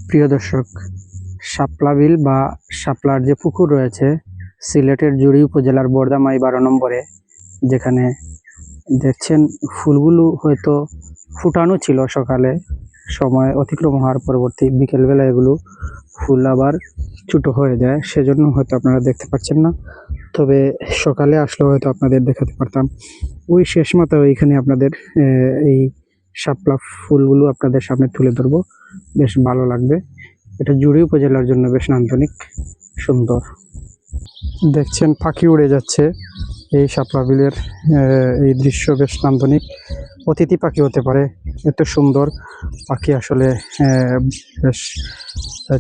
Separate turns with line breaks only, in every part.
প্রিয় দর্শক, শাপলা বিল বা শাপলার যে পুকুর রয়েছে সিলেটের জুড়ি উপজেলার বর্দামাই 12 নম্বরে, যেখানে দেখছেন ফুলগুলো হয়তো ফুটানো ছিল সকালে, সময় অতিক্রম হওয়ার পরবর্তী বিকেলবেলা এগুলো ফুল আবার ছোটো হয়ে যায়, সেজন্য হয়তো আপনারা দেখতে পাচ্ছেন না। তবে সকালে আসলেও হয়তো আপনাদের দেখাতে পারতাম। ওই শেষ মাথায় ওইখানে আপনাদের এই শাপলা ফুলগুলো আপনাদের সামনে তুলে ধরবো, বেশ ভালো লাগবে। এটা জুড়ি উপজেলার জন্য বেশ নান্দনিক সুন্দর। দেখছেন পাখি উড়ে যাচ্ছে। এই শাপলা বিলের এই দৃশ্য বেশ নান্দনিক। অতিথি পাখি হতে পারে, এত সুন্দর পাখি আসলে বেশ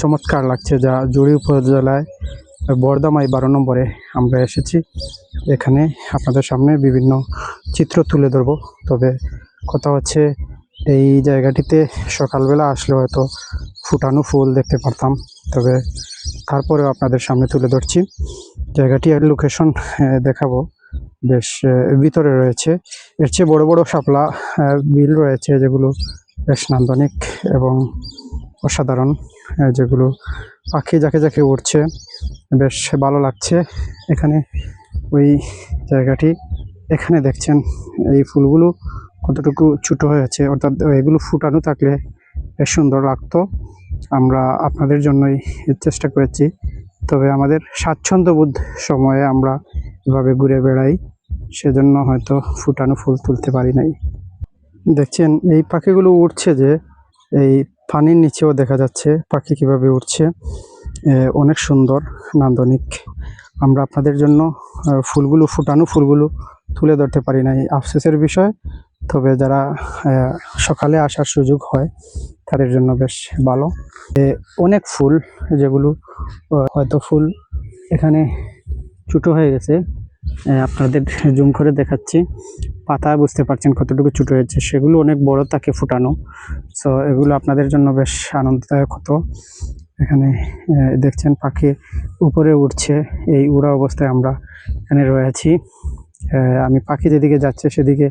চমৎকার লাগছে। যা জুড়ি উপজেলায় বর্দামাই 12 নম্বরে আমরা এসেছি। এখানে আপনাদের সামনে বিভিন্ন চিত্র তুলে ধরবো। তবে কথা হচ্ছে, এই জায়গাটিতে সকালবেলা আসলে হয়তো ফুটানো ফুল দেখতে পারতাম, তবে তারপরেও আপনাদের সামনে তুলে ধরছি। জায়গাটি আর লোকেশন দেখাবো, বেশ ভিতরে রয়েছে। এর চেয়ে বড় বড় শাপলা বিল রয়েছে, যেগুলো বেশ নান্দনিক এবং অসাধারণ, যেগুলো পাখি ঝাঁকে ঝাঁকে উঠছে, বেশ ভালো লাগছে। এখানে ওই জায়গাটি, এখানে দেখছেন এই ফুলগুলো কতটুকু ছোটো হয়েছে, অর্থাৎ এগুলো ফুটানো থাকলে বেশ সুন্দর লাগতো। আমরা আপনাদের জন্যই চেষ্টা করেছি, তবে আমাদের স্বাচ্ছন্দ্যবোধ সময়ে আমরা এভাবে ঘুরে বেড়াই, সেজন্য হয়তো ফুটানো ফুল তুলতে পারি নাই। দেখছেন এই পাখিগুলো উঠছে, যে এই পানির নিচেও দেখা যাচ্ছে পাখি কিভাবে উঠছে, অনেক সুন্দর নান্দনিক। আমরা আপনাদের জন্য ফুলগুলো, ফুটানো ফুলগুলো তুলে ধরতে পারি নাই, আফসোসের বিষয়। তবে যারা সকালে আসার সুযোগ হয় তাদের জন্য বেশ ভালো। অনেক ফুল, যেগুলো হয়তো ফুল এখানে ছোটো হয়ে গেছে, আপনাদের জুম করে দেখাচ্ছি। পাতা বুঝতে পারছেন কতটুকু ছোটো হয়েছে, সেগুলো অনেক বড় থাকে ফুটানো। সো এগুলো আপনাদের জন্য বেশ আনন্দদায়ক হতো। এখানে দেখছেন পাখি উপরে উঠছে, এই উড়া অবস্থায় আমরা এখানে রয়েছি। আমি পাখি যেদিকে যাচ্ছে সেদিকে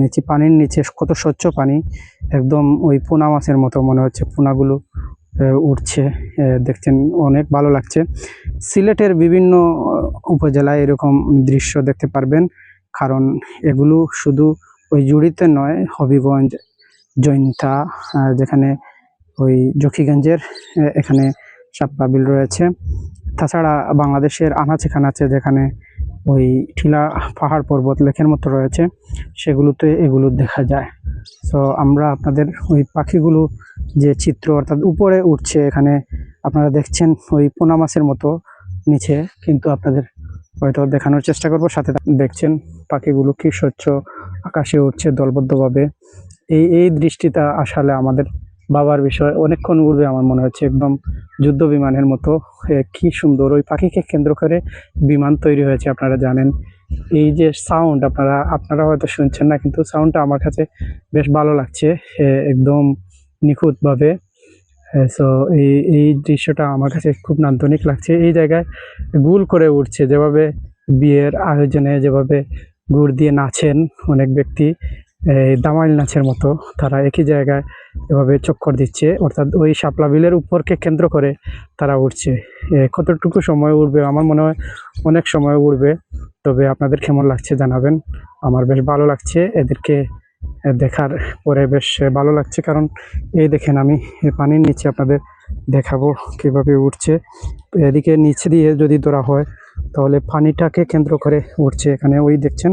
নিচে, পানির নিচে কত স্বচ্ছ পানি, একদম ওই পোনা মাছের মতো মনে হচ্ছে, পোনাগুলো উঠছে। দেখছেন অনেক ভালো লাগছে। সিলেটের বিভিন্ন উপজেলায় এরকম দৃশ্য দেখতে পারবেন, কারণ এগুলো শুধু ওই জুড়িতে নয়, হবিগঞ্জ, জৈন্তা, যেখানে ওই জকিগঞ্জের এখানে শাপলা বিল রয়েছে। তাছাড়া বাংলাদেশের আনাচে কানাচে যেখানে ওই টিলা পাহাড় পর্বত লেকের মতো রয়েছে, সেগুলোতে এগুলো দেখা যায়। সো আমরা আপনাদের ওই পাখিগুলো যে চিত্র, অর্থাৎ উপরে উঠছে, এখানে আপনারা দেখছেন ওই পোনা মাছের মতো নিচে, কিন্তু আপনাদের হয়তো দেখানোর চেষ্টা করব। সাথে দেখছেন পাখিগুলো কি স্বচ্ছ আকাশে উঠছে দলবদ্ধভাবে। এই দৃষ্টিটা আসলে আমাদের বাবার বিষয়। অনেকক্ষণ উড়বে আমার মনে হচ্ছে, একদম যুদ্ধ বিমানের মতো। কি সুন্দর, ওই পাখিকে কেন্দ্র করে বিমান তৈরি হয়েছে, আপনারা জানেন। এই যে সাউন্ড, আপনারা হয়তো শুনছেন না, কিন্তু সাউন্ডটা আমার কাছে বেশ ভালো লাগছে, একদম নিখুঁতভাবে। সো এই দৃশ্যটা আমার কাছে খুব নান্দনিক লাগছে। এই জায়গায় গুল করে উঠছে, যেভাবে বিয়ের আয়োজনে যেভাবে গুড় দিয়ে নাচেন অনেক ব্যক্তি, দামাইল নাচের মতো তারা একই জায়গায় এভাবে চক্কর দিচ্ছে, অর্থাৎ ওই শাপলা বিলের উপরকে কেন্দ্র করে তারা উঠছে। কতটুকু সময় উড়বে, আমার মনে হয় অনেক সময় উড়বে। তবে আপনাদের কেমন লাগছে জানাবেন। আমার বেশ ভালো লাগছে, এদেরকে দেখার পরে বেশ ভালো লাগছে, কারণ এই দেখেন আমি পানির নিচে আপনাদের দেখাবো কিভাবে উঠছে। এদিকে নিচে দিয়ে যদি ধরা হয় তাহলে পানিটাকে কেন্দ্র করে উঠছে। এখানে ওই দেখছেন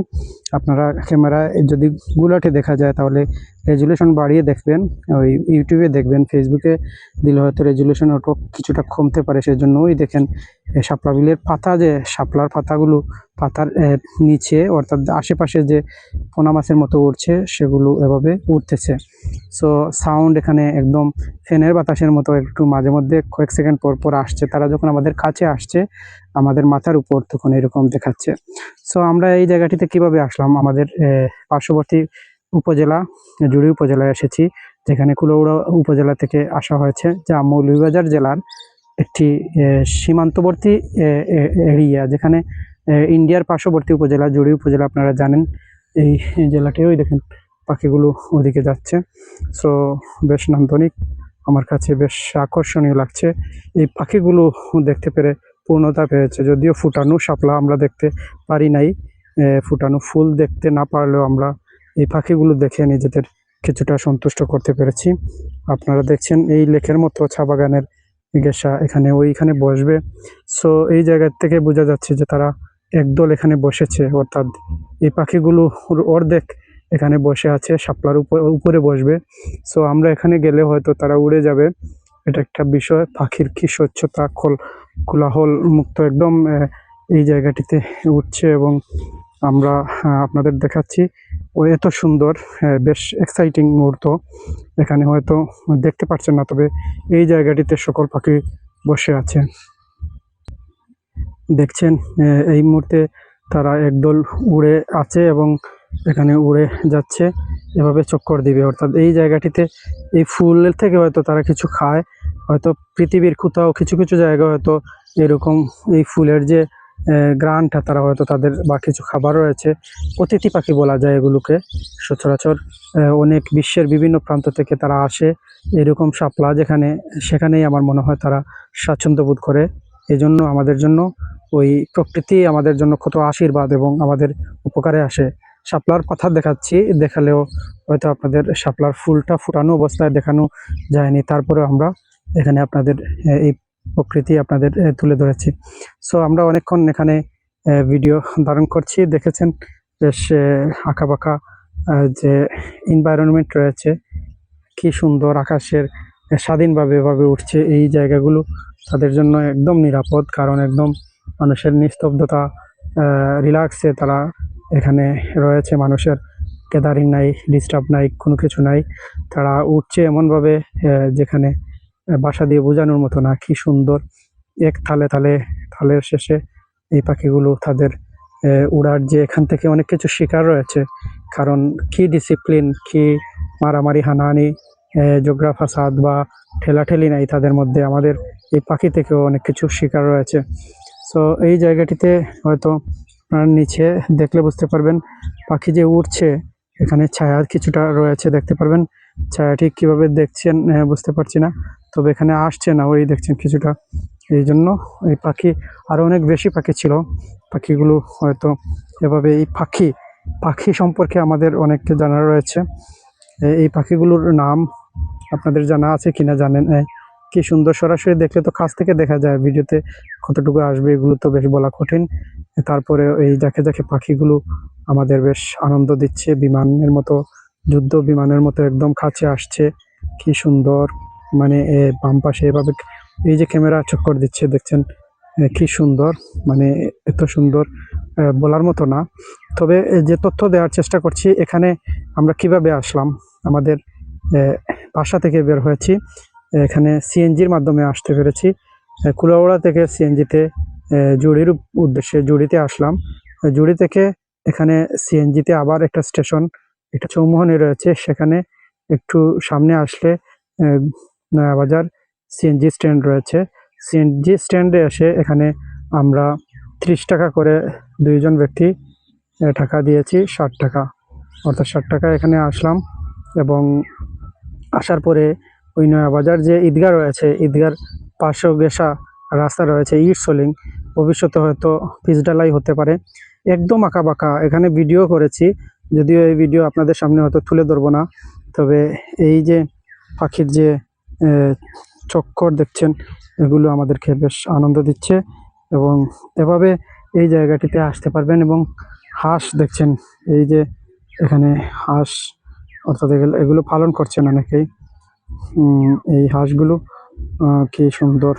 আপনারা, ক্যামেরায় যদি গুলাটে দেখা যায় তাহলে রেজুলেশন বাড়িয়ে দেখবেন, ওই ইউটিউবে দেখবেন, ফেসবুকে দিলে হয়তো রেজুলেশন ওটা কিছুটা কমতে পারে। সেজন্য ওই দেখেন শাপলা বিলের পাতা, যে শাপলার পাতাগুলো পাতার নিচে, অর্থাৎ আশেপাশে যে পোনা মাছের মতো উঠছে, সেগুলো এভাবে উঠতেছে। সো সাউন্ড এখানে একদম ফ্যানের বাতাসের মতো, একটু মাঝে মধ্যে কয়েক সেকেন্ড পর পর আসছে। তারা যখন আমাদের কাছে আসছে, আমাদের মাথার উপর, তখন এরকম দেখাচ্ছে। সো আমরা এই জায়গাটিতে কিভাবে আসলাম, আমাদের পার্শ্ববর্তী উপজেলা জুড়ি উপজেলায় এসেছি, যেখানে কুলাউড়া উপজেলা থেকে আসা হয়েছে, যা মৌলভীবাজার জেলার একটি সীমান্তবর্তী এরিয়া, যেখানে ইন্ডিয়ার পার্শ্ববর্তী উপজেলা জুড়ি উপজেলা, আপনারা জানেন। এই জেলাটি ওই দেখেন পাখিগুলো ওদিকে যাচ্ছে। সো বেশ নান্দনিক, আমার কাছে বেশ আকর্ষণীয় লাগছে। এই পাখিগুলো দেখতে পেরে পূর্ণতা পেয়েছে। যদিও ফুটানো শাপলা আমরা দেখতে পারি নাই, ফুটানো ফুল দেখতে না পারলেও আমরা এই পাখিগুলো দেখে নিজেদের কিছুটা সন্তুষ্ট করতে পেরেছি। আপনারা দেখছেন এই লেকের মতো চা বাগানের গেসা ওইখানে বসবে। সো এই জায়গা থেকে বোঝা যাচ্ছে যে তারা একদল এখানে বসেছে, অর্থাৎ এই পাখিগুলো অর্ধেক এখানে বসে আছে, শাপলার উপরে বসবে। সো আমরা এখানে গেলে হয়তো তারা উড়ে যাবে। এটা একটা বিষয়, পাখির কি স্বচ্ছতা, কোলাহল মুক্ত একদম এই জায়গাটিতে উঠছে এবং আমরা আপনাদের দেখাচ্ছি। ও এত সুন্দর, বেশ এক্সাইটিং মুহূর্ত। এখানে হয়তো দেখতে পাচ্ছেন না, তবে এই জায়গাটিতে সকল পাখি বসে আছে। দেখছেন এই মুহূর্তে তারা একদল উড়ে আছে এবং এখানে উড়ে যাচ্ছে, এভাবে চক্কর দিবে। অর্থাৎ এই জায়গাটিতে এই ফুলের থেকে হয়তো তারা কিছু খায়। হয়তো পৃথিবীর কোথাও কিছু কিছু জায়গায় হয়তো এরকম এই ফুলের যে গ্রানটা, তারা হয়তো তাদের বা কিছু খাবার রয়েছে। অতিথি পাখি বলা যায় এগুলোকে। সচরাচর অনেক বিশ্বের বিভিন্ন প্রান্ত থেকে তারা আসে এরকম শাপলা সেখানেই আমার মনে হয় তারা স্বাচ্ছন্দ্য বোধ করে। এজন্য আমাদের জন্য ওই প্রকৃতি আমাদের জন্য কত আশীর্বাদ এবং আমাদের উপকারে আসে। শাপলার কথা দেখাচ্ছি, দেখালেও হয়তো আপনাদের শাপলার ফুলটা ফুটানো অবস্থায় দেখানো যায়নি, তারপরে আমরা এখানে আপনাদের এই প্রকৃতি আপনাদের তুলে ধরেছি। সো আমরা অনেকক্ষণ এখানে ভিডিও ধারণ করছি। দেখেছেন বেশ আঁকাবাঁকা যে এনভায়রনমেন্ট রয়েছে, কি সুন্দর আকাশের স্বাধীনভাবে এভাবে উঠছে। এই জায়গাগুলো তাদের জন্য একদম নিরাপদ, কারণ একদম মানুষের নিস্তব্ধতা, রিল্যাক্সে তারা এখানে রয়েছে। মানুষের গ্যাদারিং নাই, ডিস্টার্ব নাই, কোনো কিছু নাই। তারা উঠছে এমনভাবে যেখানে বাসা দিয়ে বোঝানোর মতো না। কি সুন্দর, এক থালের শেষে এই পাখিগুলো তাদের উড়ার যে এখান থেকে অনেক কিছু শিকার রয়েছে। কারণ কি ডিসিপ্লিন, কি মারামারি হানাহানি, জোগরা ফাসাদ বা ঠেলাঠেলি নাই তাদের মধ্যে। আমাদের এই পাখি থেকেও অনেক কিছু শিকার রয়েছে। সো এই জায়গাটিতে হয়তো নিচে দেখলে বুঝতে পারবেন পাখি যে উঠছে, এখানে ছায়া কিছুটা রয়েছে, দেখতে পারবেন। ছায়াটি কিভাবে দেখছেন বুঝতে পারছি না, তবে এখানে আসছে না, ওই দেখছেন কিছুটা। এই জন্য এই পাখি, আরও অনেক বেশি পাখি ছিল। পাখিগুলো হয়তো এভাবে এই পাখি সম্পর্কে আমাদের অনেক জানা রয়েছে। এই পাখিগুলোর নাম আপনাদের জানা আছে কিনা জানেন। কি সুন্দর, সরাসরি দেখলে তো কাছ থেকে দেখা যায়, ভিডিওতে কতটুকু আসবে এগুলো তো বেশ বলা কঠিন। তারপরে এই ঝাঁকে ঝাঁকে পাখিগুলো আমাদের বেশ আনন্দ দিচ্ছে, বিমানের মতো, যুদ্ধ বিমানের মতো একদম কাছে আসছে। কি সুন্দর, মানে বাম পাশে এভাবে এই যে ক্যামেরা চক্কর দিচ্ছে, দেখছেন কি সুন্দর, মানে এত সুন্দর বলার মতো না। তবে যে তথ্য দেওয়ার চেষ্টা করছি, এখানে আমরা কিভাবে আসলাম, আমাদের বাসা থেকে বের হয়েছি, এখানে সিএনজির মাধ্যমে আসতে পেরেছি। কুলাউড়া থেকে সিএনজিতে জুড়ির উদ্দেশ্যে জুড়িতে আসলাম। জুড়ি থেকে এখানে সিএনজিতে আবার একটা স্টেশন, এটা চৌমোহনী রয়েছে, সেখানে একটু সামনে আসলে নয়াবাজার সিএনজি স্ট্যান্ড রয়েছে। সিএনজি স্ট্যান্ডে এসে এখানে আমরা 30 টাকা করে দুইজন ব্যক্তি টাকা দিয়েছি, 60 টাকা, অর্থাৎ 60 টাকা এখানে আসলাম। এবং আসার পরে ওই নয়াবাজার যে ঈদগাহ রয়েছে, ঈদগার পাশেও গেসা রাস্তা রয়েছে ইট সোলিং, ভবিষ্যতে হয়তো পিচঢালাই হতে পারে, একদম আঁকাবাঁকা। এখানে ভিডিও করেছি, যদিও এই ভিডিও আপনাদের সামনে হয়তো তুলে ধরবো না, তবে এই যে পাখির যে চক্কর দেখছেন, এগুলো আমাদেরকে বেশ আনন্দ দিচ্ছে। এবং এভাবে এই জায়গাটিতে আসতে পারবেন। এবং হাঁস দেখছেন, এই যে এখানে হাঁস, অর্থাৎ এগুলো পালন করছেন অনেকেই। এই হাঁসগুলো কি সুন্দর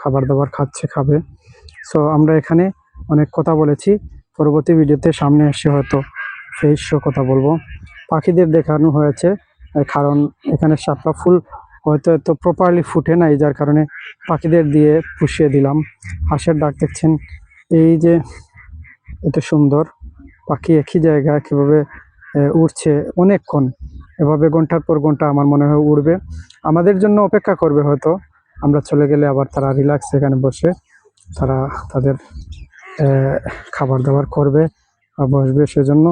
খাবার দাবার খাবে। সো আমরা এখানে অনেক কথা বলেছি, পরবর্তী ভিডিওতে সামনে এসে হয়তো ফেস শো কথা বলবো। পাখিদের দেখানো হয়েছে, কারণ এখানে শাপলা ফুল হয়তো এত প্রপারলি ফুটে নাই, যার কারণে পাখিদের দিয়ে পুষিয়ে দিলাম। হাঁসের ডাক দেখছেন, এই যে এত সুন্দর পাখি একই জায়গায় কীভাবে উড়ছে অনেকক্ষণ, এভাবে ঘন্টার পর ঘন্টা আমার মনে হয় উড়বে, আমাদের জন্য অপেক্ষা করবে। হয়তো আমরা চলে গেলে আবার তারা রিল্যাক্স এখানে বসে তারা তাদের খাবার দাবার করবে বা বসবে। সেজন্য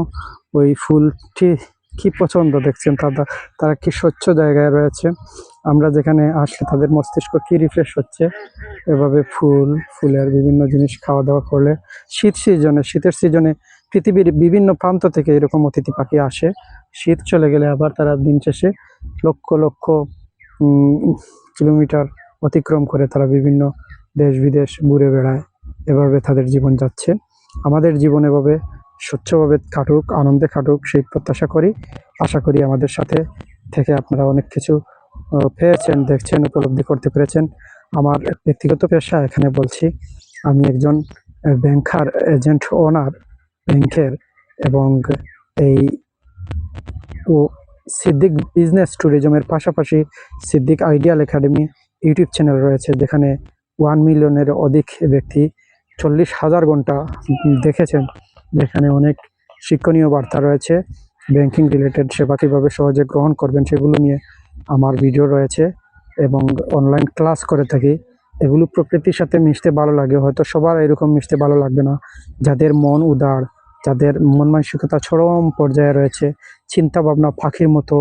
ওই ফুলটি কি পছন্দ দেখছেন, তারা কি স্বচ্ছ জায়গায় রয়েছে। আমরা যেখানে আসলে তাদের মস্তিষ্ক কি রিফ্রেশ হচ্ছে। এভাবে ফুলের বিভিন্ন জিনিস খাওয়া দাওয়া করলে শীতের সিজনে পৃথিবীর বিভিন্ন প্রান্ত থেকে এরকম অতিথি পাখি আসে। শীত চলে গেলে আবার তারা দিন শেষে লক্ষ লক্ষ কিলোমিটার অতিক্রম করে তারা বিভিন্ন দেশ বিদেশ ঘুরে বেড়ায়। এভাবে তাদের জীবন যাচ্ছে। আমাদের জীবন এভাবে স্বচ্ছভাবে কাটুক, আনন্দে কাটুক সেই প্রত্যাশা করি। আশা করি আমাদের সাথে থেকে আপনারা অনেক কিছু পেয়েছেন, দেখছেন, উপলব্ধি করতে পেরেছেন। আমার ব্যক্তিগত পেশা এখানে বলছি, আমি একজন ব্যাংকার, এজেন্ট, ওনার ব্যাংকের, এবং এই সিদ্দিক বিজনেস ট্যুরিজমের পাশাপাশি Siddique ideal academy YouTube channel রয়েছে, যেখানে 1 মিলিয়নের অধিক ব্যক্তি 40,000 ঘন্টা দেখেছেন। যেখানে অনেক শিক্ষণীয় বার্তা রয়েছে। ব্যাংকিং রিলেটেড সেবা কীভাবে সহজে গ্রহণ করবেন সেগুলো নিয়ে আমার ভিডিও রয়েছে এবং অনলাইন ক্লাস করে থাকি। এগুলো প্রকৃতির সাথে মিশতে ভালো লাগে, হয়তো সবার এরকম মিশতে ভালো লাগবে না। যাদের মন উদার, যাদের মন মানসিকতা চরম পর্যায়ে রয়েছে, চিন্তা ভাবনা পাখির মতো,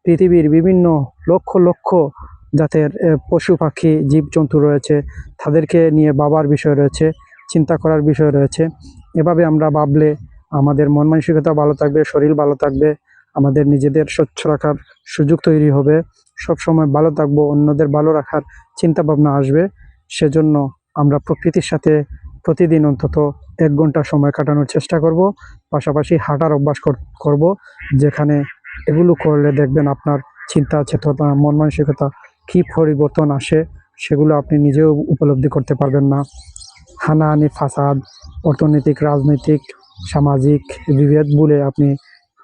পৃথিবীর বিভিন্ন লক্ষ লক্ষ জাতের পশু পাখি জীবজন্তু রয়েছে, তাদেরকে নিয়ে ভাবার বিষয় রয়েছে, চিন্তা করার বিষয় রয়েছে। এভাবে আমরা ভাবলে আমাদের মন মানসিকতা ভালো থাকবে, শরীর ভালো থাকবে, আমাদের নিজেদের স্বচ্ছ রাখার সুযোগ তৈরি হবে, সব সময় ভালো থাকবো, অন্যদের ভালো রাখার চিন্তা ভাবনা আসবে। সেজন্য আমরা প্রকৃতির সাথে প্রতিদিন অন্তত 1 ঘন্টা সময় কাটানোর চেষ্টা করব। পাশাপাশি হাঁটার অভ্যাস করব, যেখানে এগুলো করলে দেখবেন আপনার চিন্তা চেতনা, মন মানসিকতা কী পরিবর্তন আসে সেগুলো আপনি নিজেও উপলব্ধি করতে পারবেন না। হানাহানি, ফাসাদ, অর্থনৈতিক, রাজনৈতিক, সামাজিক বিভেদ ভুলে আপনি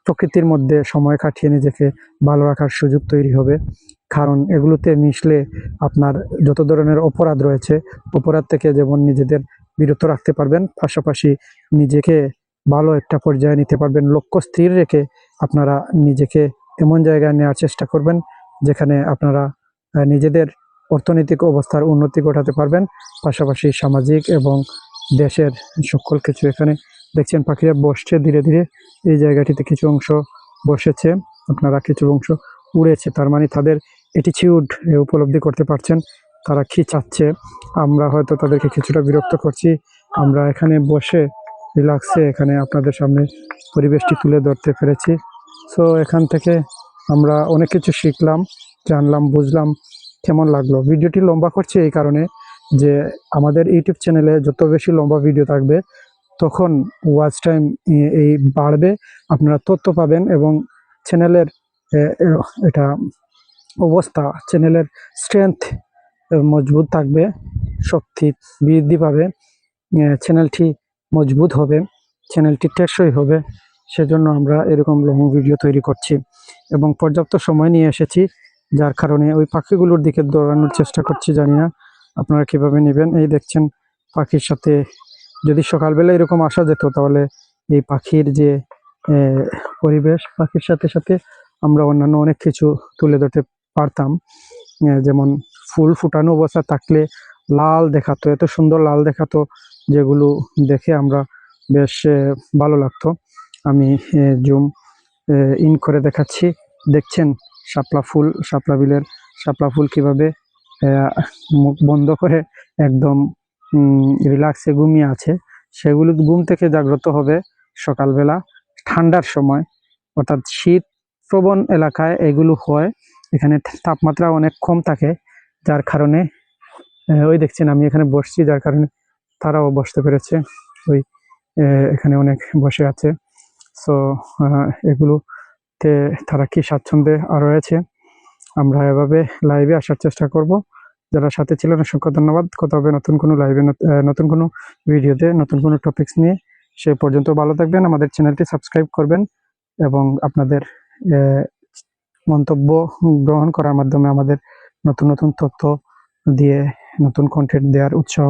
প্রকৃতির মধ্যে সময় কাটিয়ে নিজেকে ভালো রাখার সুযোগ তৈরি হবে। কারণ এগুলোতে মিশলে আপনার যত ধরনের অপরাধ রয়েছে, অপরাধ থেকে যেমন নিজেদের বিরত রাখতে পারবেন, পাশাপাশি নিজেকে ভালো একটা পর্যায়ে নিতে পারবেন। লক্ষ্য স্থির রেখে আপনারা নিজেকে এমন জায়গায় নেওয়ার চেষ্টা করবেন যেখানে আপনারা নিজেদের অর্থনৈতিক অবস্থার উন্নতি ঘটাতে পারবেন, পাশাপাশি সামাজিক এবং দেশের সকল কিছু। এখানে দেখছেন পাখিরা বসছে ধীরে ধীরে, এই জায়গাটিতে কিছু অংশ বসেছে, আপনারা কিছু অংশ উড়েছে, তার মানে তাদের অ্যাটিটিউড উপলব্ধি করতে পারছেন তারা কি চাচ্ছে। আমরা হয়তো তাদেরকে কিছুটা বিরক্ত করছি, আমরা এখানে বসে রিল্যাক্সে এখানে আপনাদের সামনে পরিবেশটি তুলে ধরতে পেরেছি। সো এখান থেকে আমরা অনেক কিছু শিখলাম, জানলাম, বুঝলাম। কেমন লাগলো? ভিডিওটি লম্বা করছি এই কারণে যে আমাদের ইউটিউব চ্যানেলে যত বেশি লম্বা ভিডিও থাকবে তখন ওয়াচ টাইম এই বাড়বে, আপনারা তথ্য পাবেন এবং চ্যানেলের এটা অবস্থা, চ্যানেলের স্ট্রেংথ মজবুত থাকবে, শক্তি বৃদ্ধি পাবে, চ্যানেলটি মজবুত হবে, চ্যানেলটি টেকসই হবে। সেজন্য আমরা এরকম লং ভিডিও তৈরি করছি এবং পর্যাপ্ত সময় নিয়ে এসেছি, যার কারণে ওই পাখিগুলোর দিকে দৌড়ানোর চেষ্টা করছি। জানি না আপনারা কীভাবে নেবেন। এই দেখছেন পাখির সাথে যদি সকালবেলা এরকম আসা যেত তাহলে এই পাখির যে পরিবেশ, পাখির সাথে সাথে আমরা অন্যান্য অনেক কিছু তুলে ধরতে পারতাম। যেমন ফুল ফুটানো অবস্থা থাকলে লাল দেখাতো, এত সুন্দর লাল দেখাতো, যেগুলো দেখে আমরা বেশ ভালো লাগতো। আমি জুম ইন করে দেখাচ্ছি। দেখছেন শাপলা বিলের শাপলা ফুল কীভাবে মুখ বন্ধ করে একদম রিল্যাক্সে ঘুমিয়ে আছে। সেগুলো ঘুম থেকে জাগ্রত হবে সকালবেলা ঠান্ডার সময়, অর্থাৎ শীত প্রবণ এলাকায় এগুলো হয়। এখানে তাপমাত্রা অনেক কম থাকে, যার কারণে ওই দেখছেন আমি এখানে বসছি, যার কারণে তারাও বসতে পেরেছে। ওই এখানে অনেক বসে আছে। সো এগুলোতে তারা কি স্বাচ্ছন্দ্যে রয়েছে। আমরা এভাবে লাইভে আসার চেষ্টা করব। যারা সাথে ছিলেন অসংখ্য ধন্যবাদ। কথা হবে নতুন কোনো লাইভে, নতুন কোনো ভিডিওতে, নতুন কোনো টপিকস নিয়ে। সে পর্যন্ত ভালো থাকবেন, আমাদের চ্যানেলটি সাবস্ক্রাইব করবেন এবং আপনাদের মন্তব্য গ্রহণ করার মাধ্যমে আমাদের নতুন নতুন তথ্য দিয়ে নতুন কন্টেন্ট দেওয়ার উৎসাহ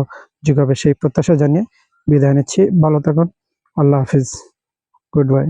যোগাবে সেই প্রত্যাশা জানিয়ে বিদায় নিচ্ছি। ভালো থাকুন। আল্লাহ হাফিজ। Good by.